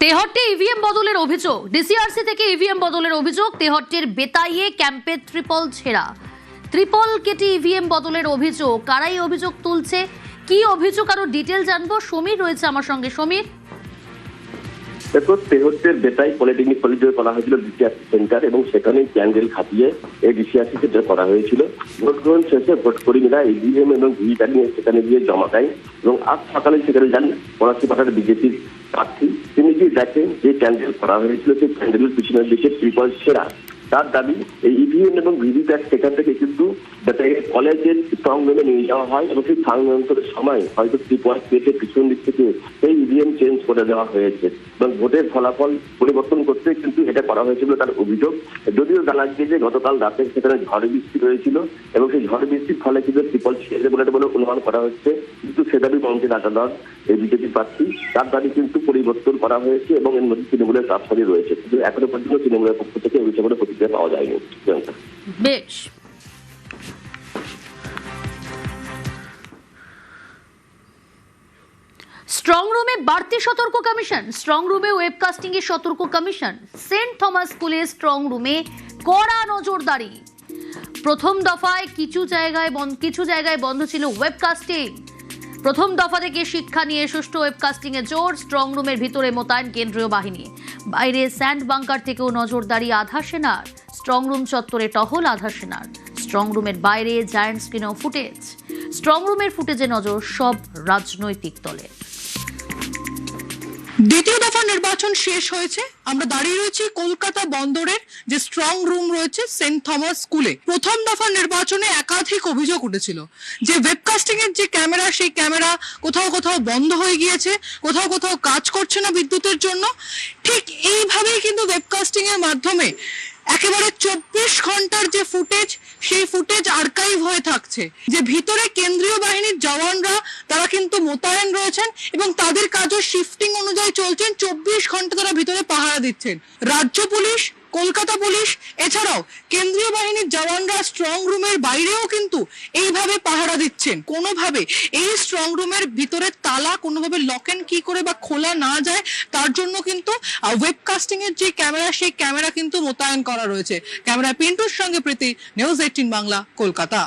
তেহট্টে EVM বদলের অভিযোগ, DCRC থেকে ইভিএম বদলের অভিযোগ। তেহট্টের বেতাইয়ে ক্যাম্পে ট্রিপল ছেঁড়া, ট্রিপল কেটে ইভিএম বদলের অভিযোগ। কারাই অভিযোগ তুলছে, কি অভিযোগ আরো ডিটেল জানবো। সমীর রয়েছে আমার সঙ্গে। সমীর, দেখো, তেহট্টের বেতাই পলিটেকনিক কলেজে করা হয়েছিল ডিসিআরসি সেন্টার এবং সেখানে ক্যান্ডেল খাটিয়ে এই ডিসিআরসি সেন্টার করা হয়েছিল। ভোট গ্রহণ শেষে ভোট কর্মীরা ইভিএম এবং ভিভিপ্যাট নিয়ে সেখানে গিয়ে জমা দেয় এবং আজ সকালে সেখানে যান পলাশীপাড়ার বিজেপির প্রার্থী। তিনি গিয়ে দেখেন যে ক্যান্ডেল করা হয়েছিল সেই ক্যান্ডেলের পিছনের দিকে ট্রিপল ছেঁড়া। তার দাবি এই ইভিএম এবং ভিভিপ্যাট সেখান থেকে কিন্তু কলেজের স্ট্রং রুমে নিয়ে যাওয়া হয় এবং সেই স্থানান্তরের সময় হয়তো ট্রিপল কেটে পিছন দিক থেকে সেই ইভিএম চেঞ্জ করে দেওয়া হয়েছে এবং ভোটের ফলাফল পরিবর্তন করতে কিন্তু এটা করা হয়েছিল তার অভিযোগ। যদিও জানা গিয়েছে যে গতকাল রাতে সেখানে ঝড় বৃষ্টি হয়েছিল এবং সেই ঝড় বৃষ্টির ফলে কিন্তু ট্রিপল ছেড়ে বলে অনুমান করা হচ্ছে, কিন্তু সে দাবি মঞ্চে ডাকাদার এই বিজেপি প্রার্থী, তার দাবি কিন্তু পরিবর্তন করা হয়েছে এবং এর মধ্যে তৃণমূলের প্রার্থী রয়েছে, কিন্তু এখনো পর্যন্ত তৃণমূলের পক্ষ থেকে এই বিষয়ে প্রতিক্রিয়া পাওয়া যায়নি। বেশ। স্ট্রং রুমে বাড়তি সতর্ক কমিশন, স্ট্রং রুমে ওয়েবকাস্টিং এর সতর্ক কমিশন। সেন্ট থমাস স্কুলের স্ট্রং রুমে কড়া নজরদারি। প্রথম দফায় কিছু জায়গায় বন্ধ ছিল ওয়েবকাস্টিং। প্রথম দফা থেকে শিক্ষা নিয়ে সুষ্ঠু ওয়েবকাস্টিং এ জোর। স্ট্রং রুমের ভিতরে মোতায়েন কেন্দ্রীয় বাহিনী, বাইরে স্যান্ড বাংকার থেকেও নজরদারি আধা সেনার। স্ট্রং রুম চত্বরে টহল আধা সেনার। স্ট্রং রুমের বাইরে জায়ান্ট স্ক্রিনেও ফুটেজ। স্ট্রং রুমের ফুটেজে নজর সব রাজনৈতিক দলের। দ্বিতীয় দফা নির্বাচন শেষ হয়েছে, আমরা দাঁড়িয়ে রয়েছি কলকাতা বন্দরের যে স্ট্রং রুম রয়েছে সেন্ট থমাস স্কুলে। প্রথম দফা নির্বাচনে একাধিক অভিযোগ উঠেছিল যে ওয়েবকাস্টিং এর যে ক্যামেরা, সেই ক্যামেরা কোথাও কোথাও বন্ধ হয়ে গিয়েছে, কোথাও কোথাও কাজ করছে না বিদ্যুতের জন্য। ঠিক এইভাবেই কিন্তু ওয়েবকাস্টিং এর মাধ্যমে একেবারে 24 ঘন্টার যে ফুটেজ, সেই ফুটেজ আর্কাইভ হয়ে থাকছে। যে ভিতরে কেন্দ্রীয় বাহিনীর জওয়ানরা তারা কিন্তু মোতায়েন রয়েছেন এবং তাদের কাজও শিফটিং অনুযায়ী চলছেন। 24 ঘন্টা তারা ভিতরে পাহারা দিচ্ছেন। রাজ্য পুলিশ, কলকাতা পুলিশ, এছাড়াও কেন্দ্রীয় বাহিনীর জওয়ানরা স্ট্রং রুমের বাইরেও কিন্তু এইভাবে পাহারা দিচ্ছেন। কোনোভাবে এই স্ট্রং রুমের ভিতরে তালা কোনোভাবে লক এন্ড কি করে বা খোলা না যায়, তার জন্য কিন্তু ওয়েবকাস্টিং এর যে ক্যামেরা, সেই ক্যামেরা কিন্তু মোতায়েন করা রয়েছে। ক্যামেরা পিন্টুর সঙ্গে প্রীতি, নিউজ 18 বাংলা, কলকাতা।